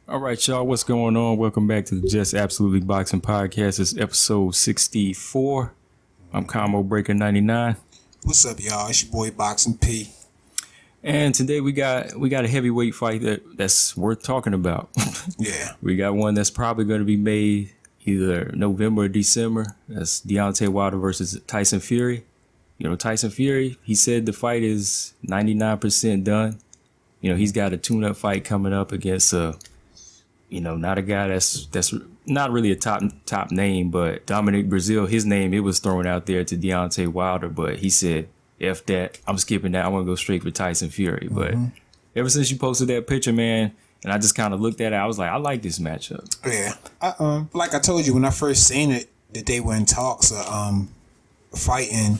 All right, y'all, what's going on? Welcome back to the Just Absolutely Boxing Podcast. It's episode 64. I'm Combo Breaker 99. What's up, y'all? It's your boy Boxing P. And today we got a heavyweight fight that's worth talking about. Yeah. We got one that's probably going to be made either November or December. That's Deontay Wilder versus Tyson Fury. You know, Tyson Fury, he said the fight is 99% done. You know, he's got a tune-up fight coming up against not a guy that's not really a top name, but Dominic Brazil, his name, it was thrown out there to Deontay Wilder, but he said, F that, I'm skipping that, I want to go straight for Tyson Fury. But ever since you posted that picture, man, and I just kind of looked at it, I was like, I like this matchup. Yeah. Like I told you when I first seen it, that they were in talks of fighting,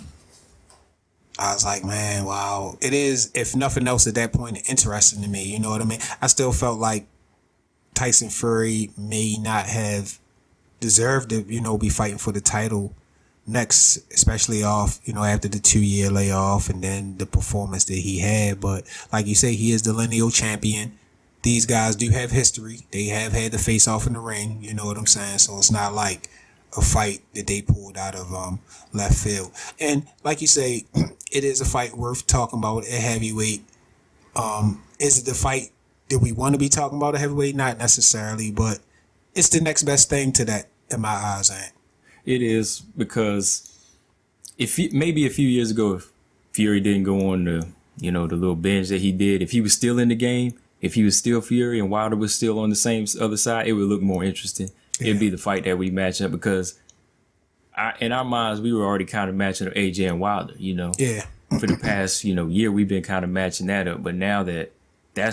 I was like, man, wow. It is, if nothing else at that point, interesting to me. You know what I mean? I still felt like Tyson Fury may not have deserved to, be fighting for the title next, especially off, after the 2-year layoff and then the performance that he had. But like you say, he is the lineal champion. These guys do have history. They have had to face off in the ring. You know what I'm saying? So it's not like a fight that they pulled out of left field. And like you say, it is a fight worth talking about at heavyweight. Is it the fight that we want to be talking about at heavyweight? Not necessarily, but it's the next best thing to that in my eyes, ain't It is, because maybe a few years ago, if Fury didn't go on the little binge that he did, if he was still in the game, if he was still Fury and Wilder was still on the same other side, it would look more interesting. Yeah. It'd be the fight that we match up, because in our minds, we were already kind of matching up AJ and Wilder, Yeah. For the past, year, we've been kind of matching that up. But now that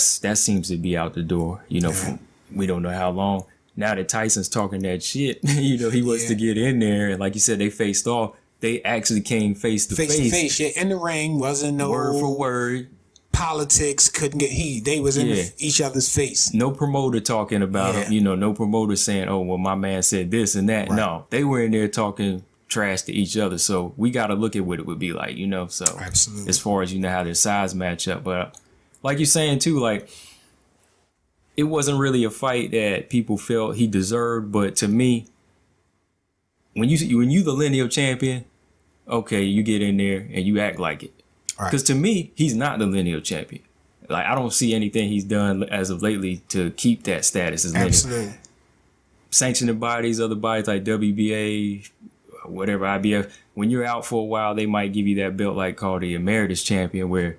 seems to be out the door, for we don't know how long. Now that Tyson's talking that shit, he wants to get in there. And like you said, they faced off. They actually came face to face. Face to face, yeah. In the ring, wasn't no word for word. Politics, couldn't get they was in each other's face. No promoter talking about him, no promoter saying, oh, well, my man said this and that. Right. No, they were in there talking trash to each other. So we got to look at what it would be like, so absolutely. As far as how their size match up. But like you're saying too, like, it wasn't really a fight that people felt he deserved. But to me, when you the lineal champion, okay, you get in there and you act like it. Because to me, he's not the lineal champion. Like, I don't see anything he's done as of lately to keep that status as lineal. Absolutely. Sanctioned bodies, other bodies like WBA, whatever, IBF, when you're out for a while, they might give you that belt like called the emeritus champion, where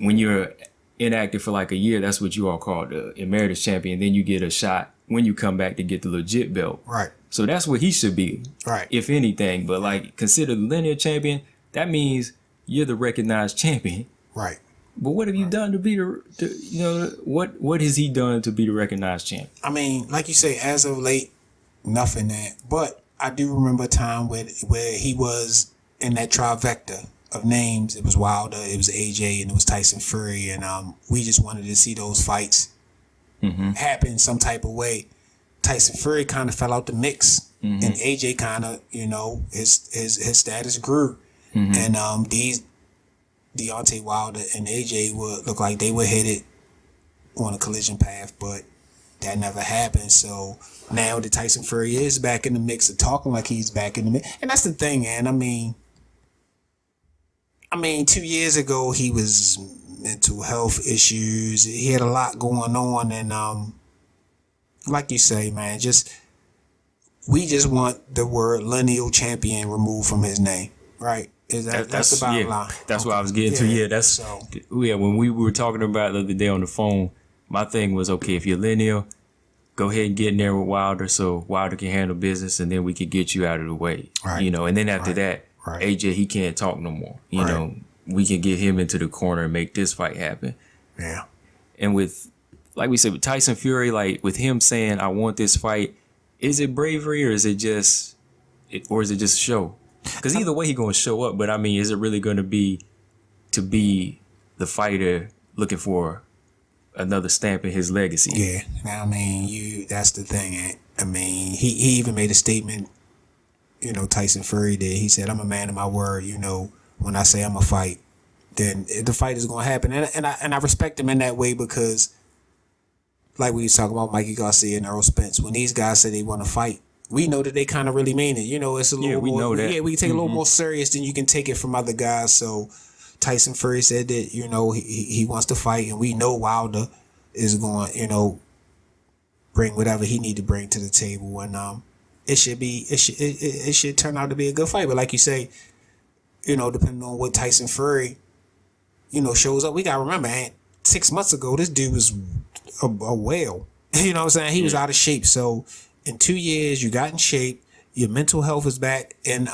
when you're inactive for like a year, that's what you all call the emeritus champion. Then you get a shot when you come back to get the legit belt. Right. So that's what he should be. Right. If anything. But like, consider the lineal champion, that means you're the recognized champion. Right. But what have you done to be what has he done to be the recognized champion? I mean, like you say, as of late, nothing that. But I do remember a time where he was in that trifecta of names. It was Wilder, it was AJ, and it was Tyson Fury. And we just wanted to see those fights happen some type of way. Tyson Fury kind of fell out the mix. And AJ kind of, his status grew. And these Deontay Wilder and AJ would look like they were headed on a collision path, but that never happened. So now that Tyson Fury is back in the mix of talking like he's back in the mix. And that's the thing, man. I mean, 2 years ago, he was mental health issues. He had a lot going on. And like you say, man, we just want the word lineal champion removed from his name, right? That's the bottom line. That's what I was getting to. Yeah, when we were talking about the other day on the phone, my thing was, okay, if you're lineal, go ahead and get in there with Wilder so Wilder can handle business, and then we could get you out of the way. Right. And then after that, AJ, he can't talk no more. You know, we can get him into the corner and make this fight happen. Yeah. And with, like we said, with Tyson Fury, like with him saying, I want this fight, is it bravery or is it just a show? Because either way, he's going to show up. But, I mean, is it really going to be the fighter looking for another stamp in his legacy? Yeah. I mean, that's the thing. I mean, he even made a statement, Tyson Fury did. He said, I'm a man of my word. When I say I'm a fight, then the fight is going to happen. And I respect him in that way because like we was talking about Mikey Garcia and Earl Spence, when these guys say they want to fight, we know that they kind of really mean it. You know, it's a little we more. know that. Yeah, we can take it a little more serious than you can take it from other guys. So Tyson Fury said that, you know, he wants to fight, and we know Wilder is going, you know, bring whatever he need to bring to the table, and it should turn out to be a good fight. But like you say, you know, depending on what Tyson Fury, you know, shows up, we gotta remember, 6 months ago, this dude was a whale. You know what I'm saying? He was out of shape. So in 2 years, you got in shape. Your mental health is back and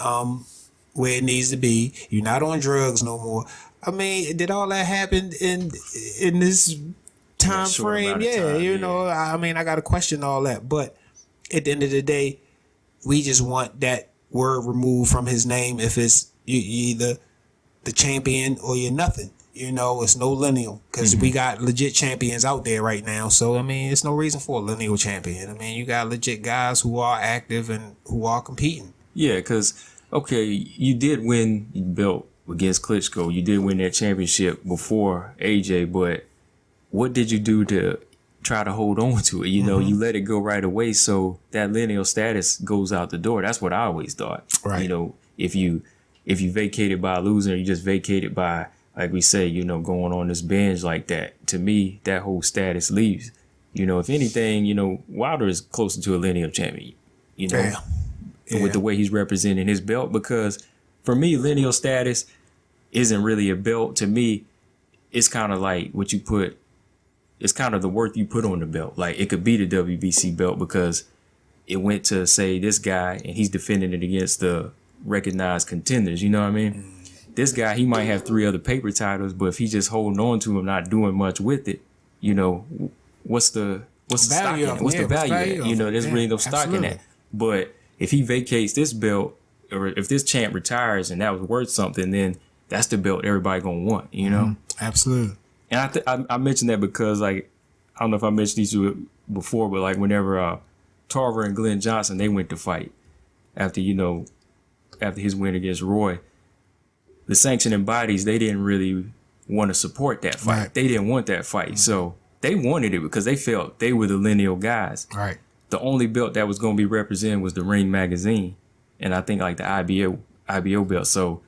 where it needs to be. You're not on drugs no more. I mean, did all that happen in this time frame? Yeah, you know, I mean, I got to question all that. But at the end of the day, we just want that word removed from his name. If it's you either the champion or you're nothing. You know, it's no lineal because we got legit champions out there right now. So, I mean, it's no reason for a lineal champion. I mean, you got legit guys who are active and who are competing. Yeah, because, okay, you did win the belt against Klitschko. You did win that championship before AJ, but what did you do to try to hold on to it? You know, you let it go right away, so that lineal status goes out the door. That's what I always thought. Right. You know, if you vacated by losing, or you just vacated by, like we say, you know, going on this binge like that, to me, that whole status leaves. You know, if anything, you know, Wilder is closer to a lineal champion, you know, with the way he's representing his belt. Because for me, lineal status isn't really a belt. To me, it's kind of like what you put, it's kind of the worth you put on the belt. Like, it could be the WBC belt because it went to, say, this guy, and he's defending it against the recognized contenders. You know what I mean? This guy, he might have 3 other paper titles, but if he's just holding on to him, not doing much with it, you know, what's the stock in it? What's the value in it? You know, there's really no stock in that. But if he vacates this belt, or if this champ retires and that was worth something, then that's the belt everybody gonna want, you know? Absolutely. And I mentioned that because, like, I don't know if I mentioned these before, but like whenever Tarver and Glenn Johnson, they went to fight after his win against Roy, the sanctioning bodies, they didn't really want to support that fight. Right. They didn't want that fight. So they wanted it because they felt they were the lineal guys. Right. The only belt that was going to be represented was the Ring magazine. And I think like the IBO belt. So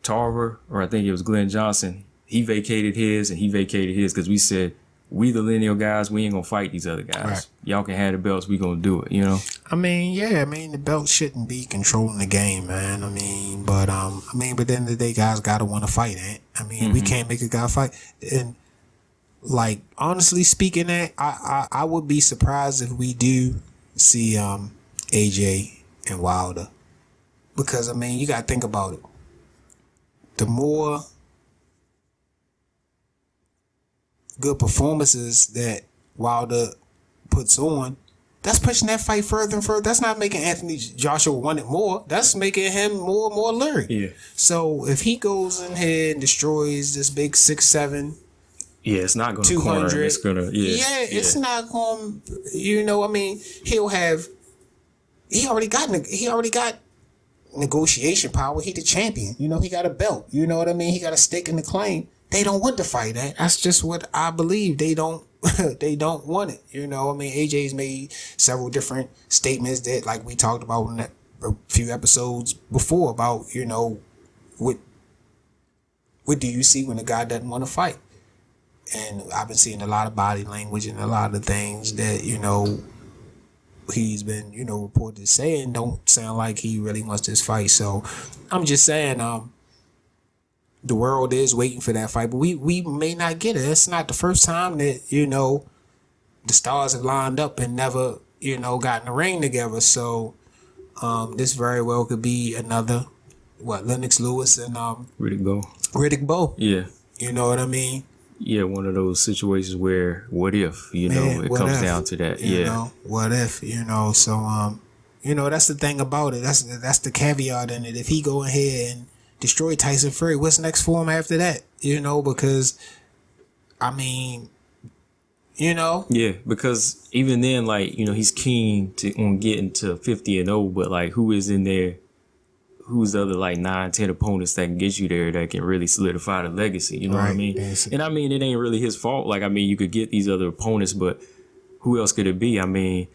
Tarver, or I think it was Glenn Johnson, he vacated his and he vacated his because we said, we the lineal guys, we ain't going to fight these other guys. Right. Y'all can have the belts, we going to do it, you know? I mean, yeah, the belt shouldn't be controlling the game, man. But at the end of the day, guys got to want to fight, we can't make a guy fight. And, like, honestly speaking, I would be surprised if we do see AJ and Wilder. Because, you got to think about it. The more good performances that Wilder puts on, that's pushing that fight further and further. That's not making Anthony Joshua want it more. That's making him more and more alluring. Yeah. So if he goes in here and destroys this big 6'7", it's not going to corner him. It's going to, it's not going. He already got negotiation power. He the champion. He got a belt. You know what I mean? He got a stake in the claim. They don't want to fight that. That's just what I believe. They don't they don't want it. AJ's made several different statements that, like we talked about in a few episodes before, about, what do you see when a guy doesn't want to fight? And I've been seeing a lot of body language and a lot of things that, he's been, reported saying don't sound like he really wants this fight. So I'm just saying, the world is waiting for that fight, but we may not get it. It's not the first time that, the stars have lined up and never, got in the ring together. So this very well could be another, Lennox Lewis and Riddick Bowe. Yeah. You know what I mean? Yeah, one of those situations where what if, it comes down to that. What if, so that's the thing about it. That's the caveat in it. If he go ahead and destroy Tyson Fury, what's next for him after that? Because Yeah, because even then, he's keen on getting to 50-0, but who is in there? Who's the other 9-10 opponents that can get you there that can really solidify the legacy? You know what I mean? Yes. And it ain't really his fault. You could get these other opponents, but who else could it be? I mean,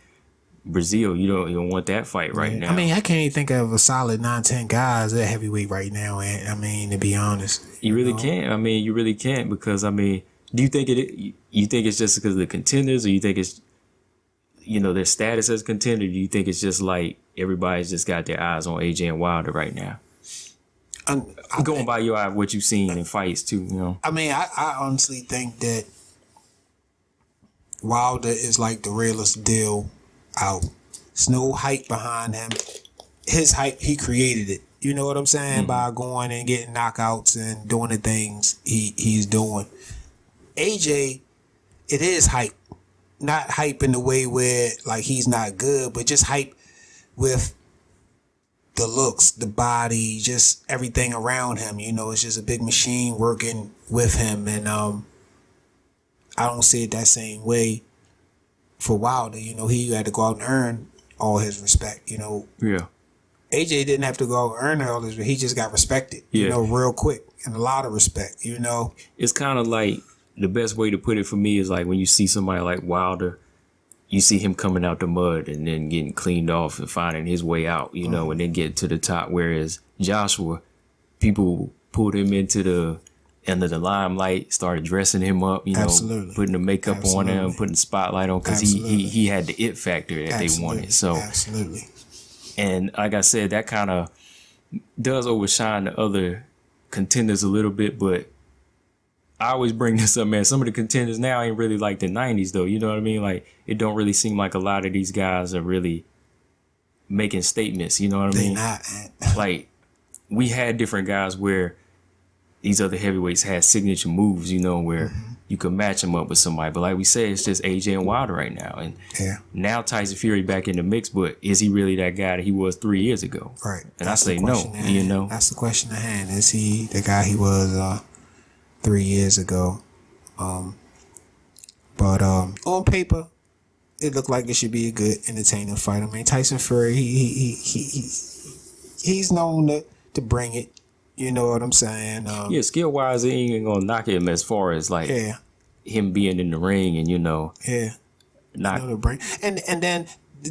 Brazil, you don't want that fight right now. I mean, I can't even think of a solid 9-10 guys at heavyweight right now. And I mean, to be honest, you really can't. I mean, you really can't because I mean, do you think you think it's just because of the contenders, or you think it's their status as contender? Do you think it's just like everybody's just got their eyes on AJ and Wilder right now? I'm going by what you've seen in fights too. I mean, I honestly think that Wilder is like the realest deal out. There's no hype behind him. His hype, he created it. You know what I'm saying? Mm-hmm. By going and getting knockouts and doing the things he's doing. AJ, it is hype. Not hype in the way where like he's not good, but just hype with the looks, the body, just everything around him. It's just a big machine working with him. And I don't see it that same way for Wilder. He had to go out and earn all his respect. Yeah. AJ didn't have to go out and earn all his respect. He just got respected, real quick, and a lot of respect, It's kind of like, the best way to put it for me is like when you see somebody like Wilder, you see him coming out the mud and then getting cleaned off and finding his way out, and then getting to the top. Whereas Joshua, people pulled him into the end of the limelight, started dressing him up, Absolutely. Putting the makeup on him, putting the spotlight on, because he had the it factor that they wanted. So absolutely. And like I said, that kind of does overshine the other contenders a little bit, but I always bring this up, man. Some of the contenders now ain't really like the 90s, though. You know what I mean? Like, it don't really seem like a lot of these guys are really making statements. You know what I mean? They not. Like, we had different guys where these other heavyweights had signature moves, where you could match them up with somebody. But like we said, it's just AJ and Wilder right now. And now Tyson Fury back in the mix, but is he really that guy that he was 3 years ago? Right. And I say no, That's the question at hand. Is he the guy he was 3 years ago? But on paper, it looked like it should be a good, entertaining fight. I mean, Tyson Fury, he's known to bring it. You know what I'm saying? Skill wise, he ain't gonna knock him as far as like him being in the ring and not to bring. And then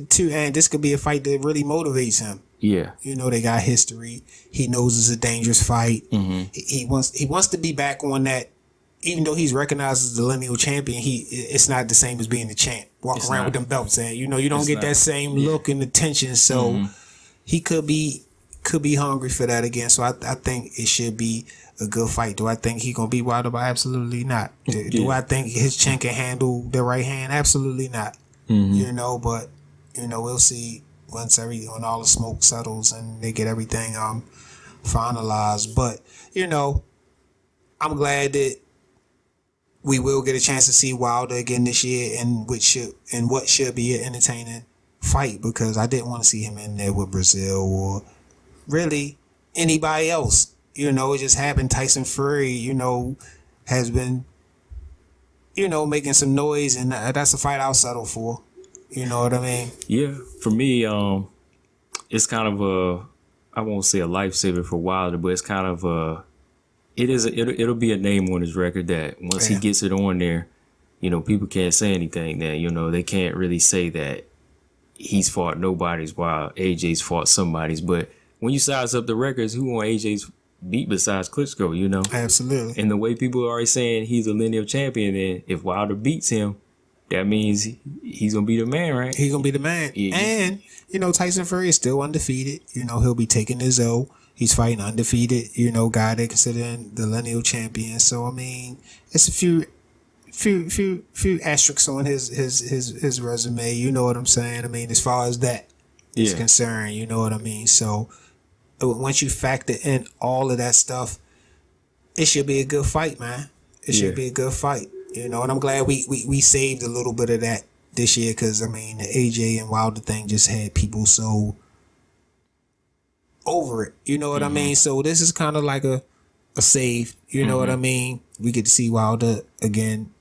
too, and this could be a fight that really motivates him. Yeah, they got history. He knows it's a dangerous fight. Mm-hmm. He wants to be back on that. Even though he's recognized as the lineal champion, it's not the same as being the champ. Walk around with them belts, and you don't get that same look and attention. So he could be hungry for that again. So I think it should be a good fight. Do I think he gonna beat Wilder? Absolutely not. Do I think his chin can handle the right hand? Absolutely not. Mm-hmm. But we'll see when all the smoke settles and they get everything finalized. But I'm glad that we will get a chance to see Wilder again this year, and what should be an entertaining fight, because I didn't want to see him in there with Brazil or really anybody else. It just happened. Tyson Fury, has been, making some noise, and that's a fight I'll settle for. You know what I mean? Yeah, for me, it's kind of I won't say a lifesaver for Wilder, but it's kind of it'll be a name on his record that once he gets it on there, people can't say anything. That they can't really say that he's fought nobody's while AJ's fought somebody's. But when you size up the records, who on AJ's beat besides Klitschko? Absolutely. And the way people are already saying he's a lineal champion, and if Wilder beats him, that means he's gonna be the man, right? He's gonna be the man. Yeah. And Tyson Fury is still undefeated. He'll be taking his O. He's fighting undefeated, guy they consider the lineal champion. So I mean, it's a few asterisks on his resume. You know what I'm saying? I mean, as far as that is concerned, you know what I mean. So once you factor in all of that stuff, it should be a good fight, man. It should be a good fight, and I'm glad we saved a little bit of that this year, because I mean the AJ and Wilder thing just had people so over it, you know what I mean? So this is kind of like a save, you know what I mean? We get to see Wilder again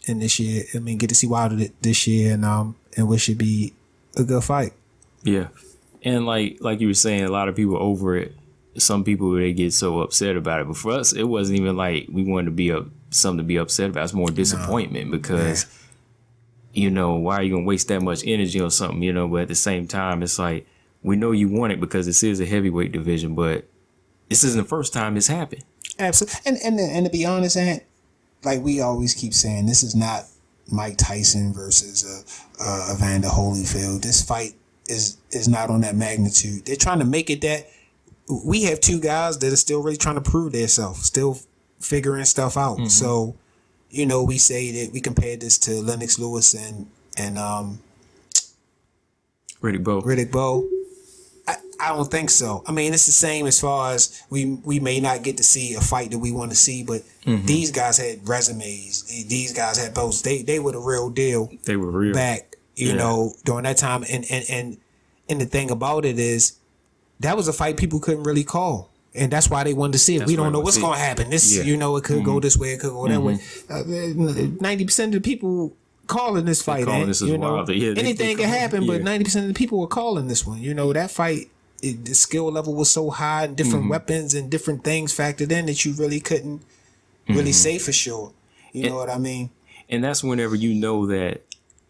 in this year. I mean, get to see Wilder this year, and what should be a good fight. Yeah, and like you were saying, a lot of people over it. Some people, they get so upset about it, but for us, it wasn't even like we wanted to be something to be upset about. It's more disappointment because you know, why are you gonna waste that much energy on something, you know? But at the same time, it's like, we know you want it because this is a heavyweight division, but this isn't the first time it's happened. Absolutely. And to be honest, Ant, like we always keep saying, this is not Mike Tyson versus Evander Holyfield. This fight is not on that magnitude. They're trying to make it that. We have two guys that are still really trying to prove themselves, still figuring stuff out. Mm-hmm. So, you know, we say that we compared this to Lennox Lewis and Riddick Bowe. I don't think so. I mean, it's the same as far as we may not get to see a fight that we want to see, but these guys had resumes. These guys had both. They were the real deal. They were real back, you know, during that time. And the thing about it is, that was a fight people couldn't really call. And that's why they wanted to see it. We don't know what's going to happen. This, you know, it could go this way, it could go that way. 90% of the people calling this fight, you know, anything can happen, but 90% of the people were calling this one. You know, that fight, the skill level was so high, and different weapons and different things factored in that you really couldn't really say for sure. You know what I mean? And that's whenever you know that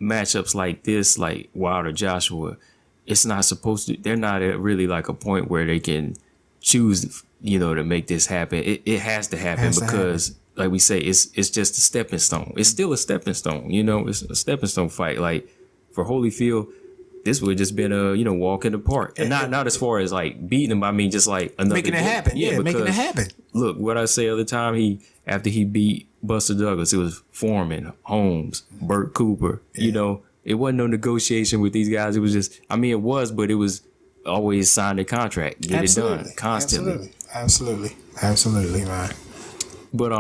matchups like this, like Wilder Joshua, it's not supposed to, they're not at really like a point where they can choose, you know, to make this happen. It has to happen because, like we say, it's just a stepping stone. It's still a stepping stone, you know, it's a stepping stone fight. Like for Holyfield, this would have just been a, you know, walk in the park. And not as far as like beating him, I mean just like another making it happen. Yeah, making it happen. Look, what I say all the time, after he beat Buster Douglas, it was Foreman, Holmes, Burt Cooper, you know. It wasn't no negotiation with these guys. It was just, I mean, it was, but it was always sign a contract, get it done constantly. Absolutely, man. But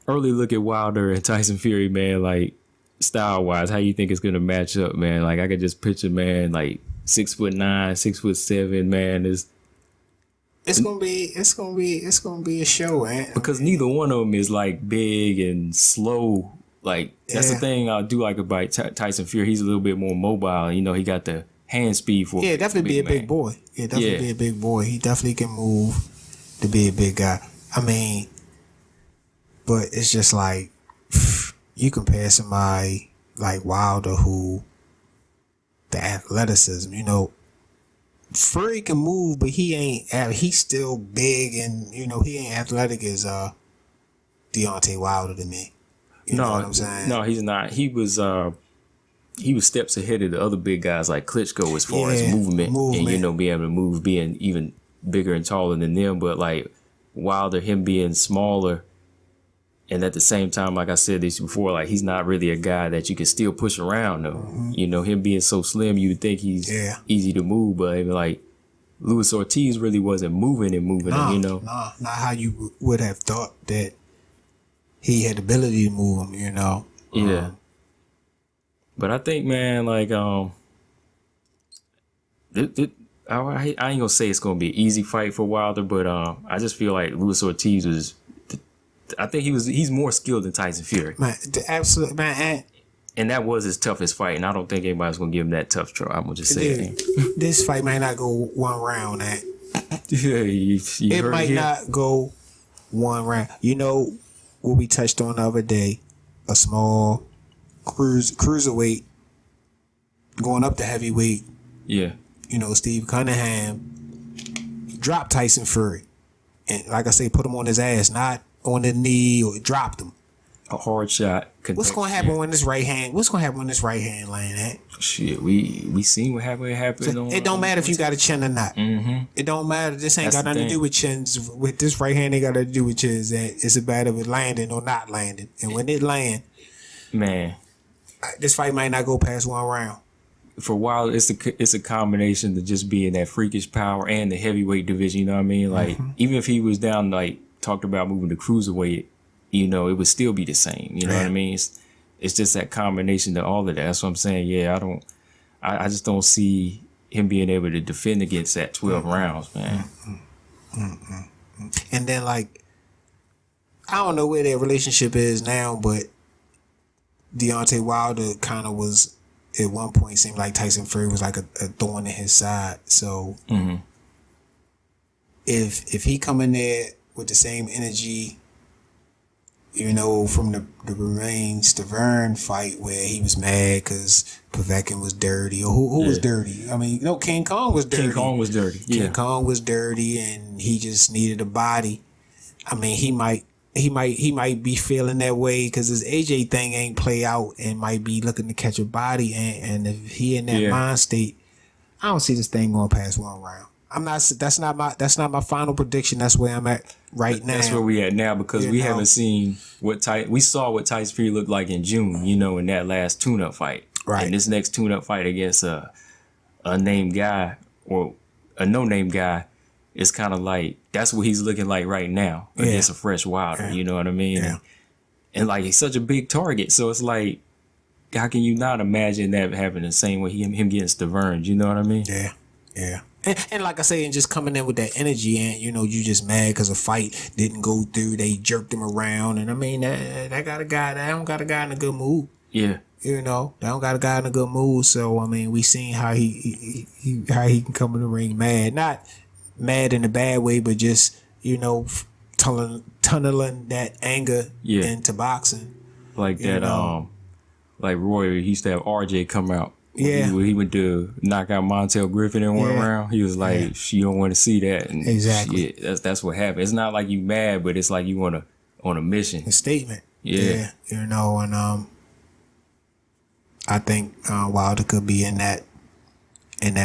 early look at Wilder and Tyson Fury, man, like style wise, how you think it's gonna match up, man? Like I could just picture, man, like 6'9", 6'7", man. It's gonna be a show, man. Because neither one of them is like big and slow. Like that's the thing I do like about Tyson Fury. He's a little bit more mobile. You know, he got the hand speed for. Yeah, definitely be a big boy. Yeah, definitely be a big boy. He definitely can move to be a big guy. I mean, but it's just like you compare somebody like Wilder, who the athleticism, you know, Fury can move, but he's still big, and you know he ain't athletic as Deontay Wilder to me. You know what I'm saying? No, he's not. He was steps ahead of the other big guys like Klitschko as far as movement and, you know, being able to move, being even bigger and taller than them. But like Wilder, him being smaller, and at the same time, like I said this before, like he's not really a guy that you can still push around though. You know, him being so slim, you would think he's easy to move, but even like Luis Ortiz really wasn't moving, you know. Not how you would have thought that he had the ability to move him, you know. Yeah. But I think, man, like I ain't gonna say it's gonna be an easy fight for Wilder, but I just feel like Luis Ortiz was. I think he's more skilled than Tyson Fury. Man, the absolute man. And that was his toughest fight, and I don't think anybody's gonna give him that tough try. I'm gonna just say it. This fight might not go one round. Yeah, it might not go one round. You know what we touched on the other day? A small cruiserweight going up to heavyweight. Yeah. You know, Steve Cunningham dropped Tyson Fury, and like I say, put him on his ass, not on the knee, or dropped him. A hard shot. What's gonna happen when this right hand? What's gonna happen when this right hand land at? Shit, we seen what happened. So it don't matter if you got a chin or not. It don't matter. This ain't got nothing to do with chins. With this right hand, they got to do with chins. It's a matter of it landing or not landing. And when it land, man, this fight might not go past one round. For a while, it's a combination of just being that freakish power and the heavyweight division. You know what I mean? Like even if he was down, like talked about moving to cruiserweight, you know, it would still be the same. You know what I mean? It's just that combination of all of that. That's what I'm saying. Yeah, I just don't see him being able to defend against that 12 rounds, man. And then, like, I don't know where their relationship is now, but Deontay Wilder kind of was, at one point, seemed like Tyson Fury was like a thorn in his side. So if he come in there with the same energy you know, from the Romain Stavern fight where he was mad because Povetkin was dirty, or who was dirty? I mean, no, King Kong was dirty. King Kong was dirty. Yeah. King Kong was dirty, and he just needed a body. I mean, he might be feeling that way because his AJ thing ain't play out, and might be looking to catch a body. And if he in that mind state, I don't see this thing going past one round. I'm not. That's not my final prediction. That's where I'm at right now. That's where we at now because we haven't seen we saw what Tyson Fury looked like in June. You know, in that last tune-up fight. Right. And this next tune-up fight against a unnamed guy or a no-name guy is kind of like that's what he's looking like right now against a fresh Wilder. You know what I mean? Yeah. And like he's such a big target, so it's like, how can you not imagine that happening the same way him getting Stavern? You know what I mean? Yeah. Yeah. And like I say, and just coming in with that energy, and you know, you just mad because a fight didn't go through. They jerked him around, and I mean, that got a guy. That don't got a guy in a good mood. Yeah. You know, they don't got a guy in a good mood. So I mean, we seen how he can come in the ring mad, not mad in a bad way, but just, you know, tunneling that anger into boxing. Like that, like Roy, he used to have RJ come out. Yeah. He went to knock out Montel Griffin in one round. He was like, you don't want to see that. And exactly. That's what happened. It's not like you mad, but it's like you on a mission. A statement. Yeah. You know, and I think Wilder could be in that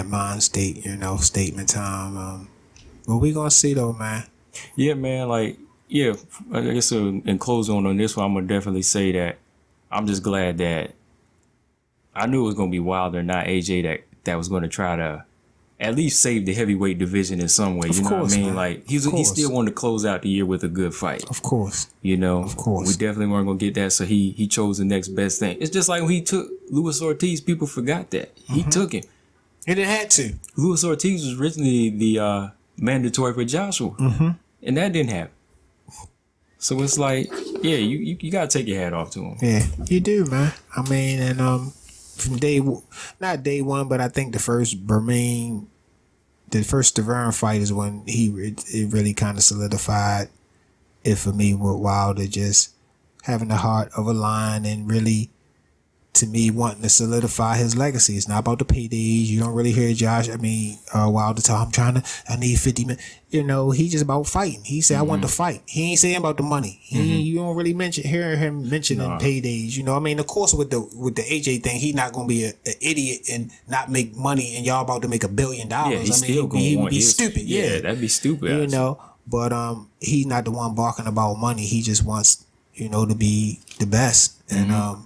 mind state, you know, statement time. But we gonna see though, man. Yeah, man. Like, yeah, I guess in closing on this one, I'm gonna definitely say that I'm just glad that I knew it was gonna be Wilder, not AJ, that was gonna try to at least save the heavyweight division in some way. You know what I mean? Man. Like he still wanted to close out the year with a good fight. Of course. You know, of course. We definitely weren't gonna get that, so he chose the next best thing. It's just like when he took Luis Ortiz, people forgot that. He took him. He didn't have to. Luis Ortiz was originally the mandatory for Joshua. And that didn't happen. So it's like, yeah, you gotta take your hat off to him. Yeah, you do, man. I mean, and from not day one, but I think the first Stavern fight is when it really kind of solidified it for me with Wilder just having the heart of a lion and really, to me, wanting to solidify his legacy. It's not about the paydays. You don't really hear Wilder talk, I need 50 minutes. You know, he just about fighting. He said, I want to fight. He ain't saying about the money. You don't really hear him mentioning paydays. You know, I mean, of course, with the AJ thing, he not going to be an idiot and not make money, and y'all about to make $1 billion. Yeah, he would be stupid. Yeah, that'd be stupid. You know, but he's not the one barking about money. He just wants, you know, to be the best. And,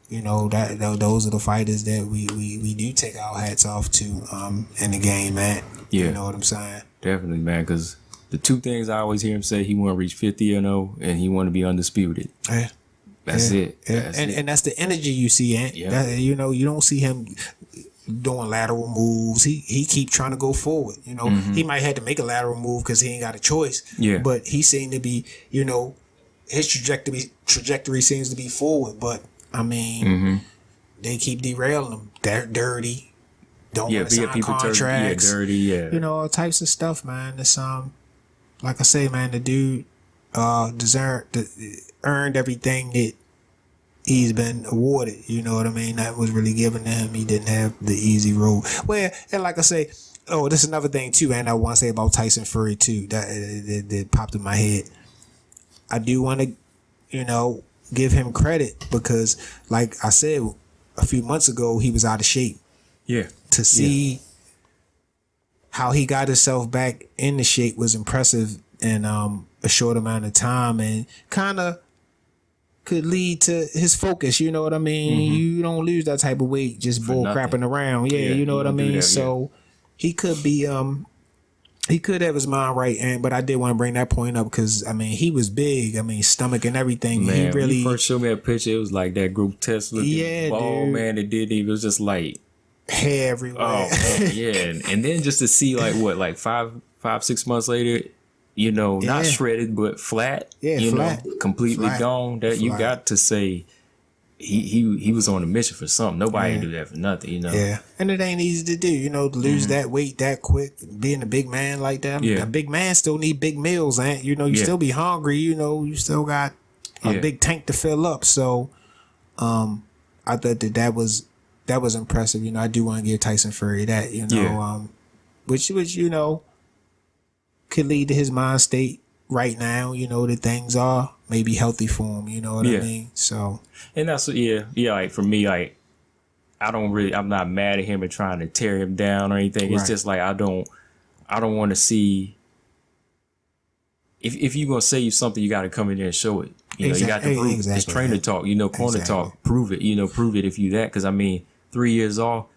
you know, that those are the fighters that we do take our hats off to in the game, man. Yeah. You know what I'm saying? Definitely, man, because the two things I always hear him say, he want to reach 50-0 and he want to be undisputed. Yeah. That's it. And that's the energy you see, Ant. Yeah. You know, you don't see him doing lateral moves. He keep trying to go forward. You know, he might have to make a lateral move because he ain't got a choice. Yeah. But he seemed to be, you know, his trajectory seems to be forward, but I mean, they keep derailing him. They're dirty. Don't want to sign contracts. Dirty, you know, all types of stuff, man. It's like I say, man, the dude earned everything that he's been awarded. You know what I mean? That was really given to him. He didn't have the easy road. Well, and like I say, this is another thing too, man. I want to say about Tyson Fury too. That popped in my head. I do want to, you know, give him credit because, like I said, a few months ago he was out of shape. Yeah. To see how he got himself back into shape was impressive in a short amount of time, and kind of could lead to his focus. You know what I mean? You don't lose that type of weight just bull crapping around. Yeah, you know what I mean? So he could be he could have his mind right, but I did want to bring that point up because, I mean, he was big. I mean, stomach and everything. Man, he really. When you first showed me that picture, it was like that grotesque looking ball, dude. Man, it didn't even. It was just like hair everywhere. Oh, man, yeah. And then just to see, like, what, like 5-6 months later, you know, not shredded, but flat. Yeah, you flat. Know, completely gone. That you got to say. He was on a mission for something. Nobody do that for nothing, you know. Yeah, and it ain't easy to do, you know, to lose that weight that quick. Being a big man like that, a big man still need big meals, and you know, you still be hungry. You know, you still got a big tank to fill up. So I thought that was impressive. You know, I do want to give Tyson Fury that, you know, which could lead to his mind state right now, you know, that things are maybe healthy for him, you know what I mean? So, and that's like for me, like I'm not mad at him and trying to tear him down or anything. It's just like I don't want to see. If you're gonna say something, you got to come in there and show it. You know, you got to prove it. It's trainer talk. You know, corner talk. Prove it. You know, prove it if you that. Because I mean, 3 years off,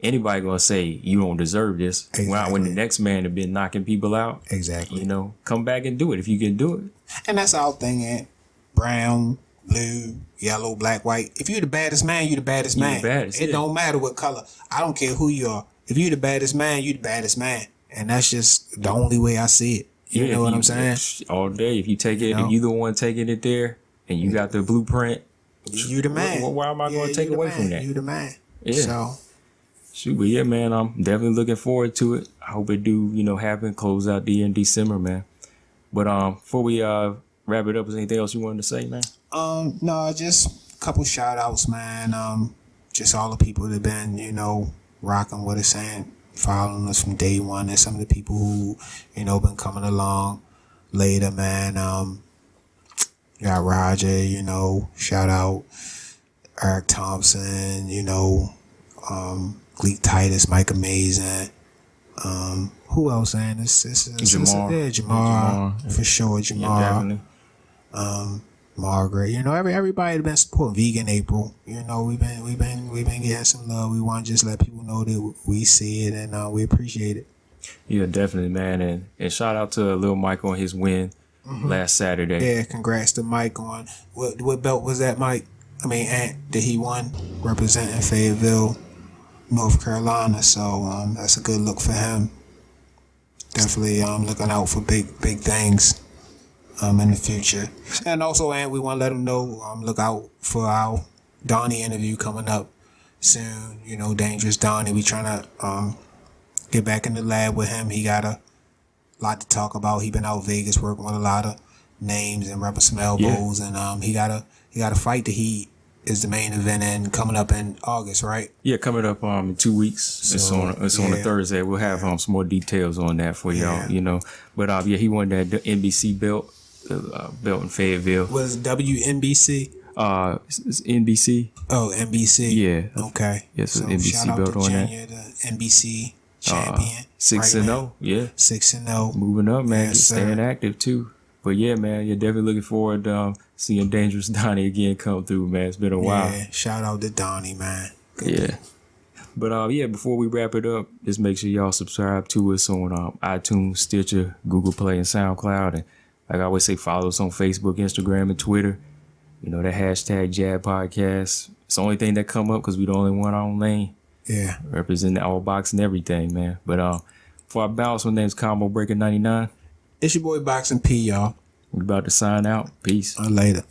anybody gonna say you don't deserve this. When the next man have been knocking people out. Exactly. You know, come back and do it if you can do it. And that's our thing, brown, blue, yellow, black, white. If you're the baddest man, you're the baddest man. It don't matter what color. I don't care who you are. If you're the baddest man, you're the baddest man. And that's just the only way I see it. You know what I'm saying? All day. If you take it, if you the one taking it there and you got the blueprint, you the man. Why am I going to take away from that? You the man. Yeah. So, shoot, but yeah, man, I'm definitely looking forward to it. I hope it do, happen, close out the year in December, man. But before we wrap it up, is anything else you wanted to say, man? No, just a couple shout outs, man. Just all the people that have been, rocking with us and following us from day one, and some of the people who, been coming along later, man. Got Roger, shout out Eric Thompson, Gleek Titus, Mike Amazing. Who else, man? Jamar. For sure, Jamar. Yeah, Margaret, everybody that been supporting Vegan April. We've been getting some love. We want to just let people know that we see it and we appreciate it. Yeah, definitely, man. And shout out to Lil Mike on his win last Saturday. Yeah, congrats to Mike on what belt was that, Mike? I mean, that he won representing Fayetteville, North Carolina. So that's a good look for him. Definitely looking out for big things in the future. And also, we want to let them know, look out for our Donnie interview coming up soon. Dangerous Donnie. We trying to get back in the lab with him. He got a lot to talk about. He been out Vegas working with a lot of names and rubbing some elbows. Yeah. And he got a fight that he is the main event in coming up in August, right? Yeah, coming up in 2 weeks. So, it's on a Thursday. We'll have some more details on that for y'all. But he won that NBC belt. Belt in Fayetteville. Was WNBC? It's NBC. Oh, NBC. Yeah. Okay. Yes, so NBC belt on Junior, that. The NBC champion. 6-0. Yeah. 6-0. Moving up, man. Yes, staying active too. But yeah, man, you're definitely looking forward to seeing Dangerous Donnie again come through, man. It's been a while. Yeah. Shout out to Donnie, man. Good. But before we wrap it up, just make sure y'all subscribe to us on iTunes, Stitcher, Google Play, and SoundCloud. And like I always say, follow us on Facebook, Instagram, and Twitter. The hashtag Jab Podcast. It's the only thing that come up because we the only one on lane. Yeah. Representing all box and everything, man. But before I bounce, my name's Combo Breaker 99. It's your boy Boxing P, y'all. We about to sign out. Peace. Later.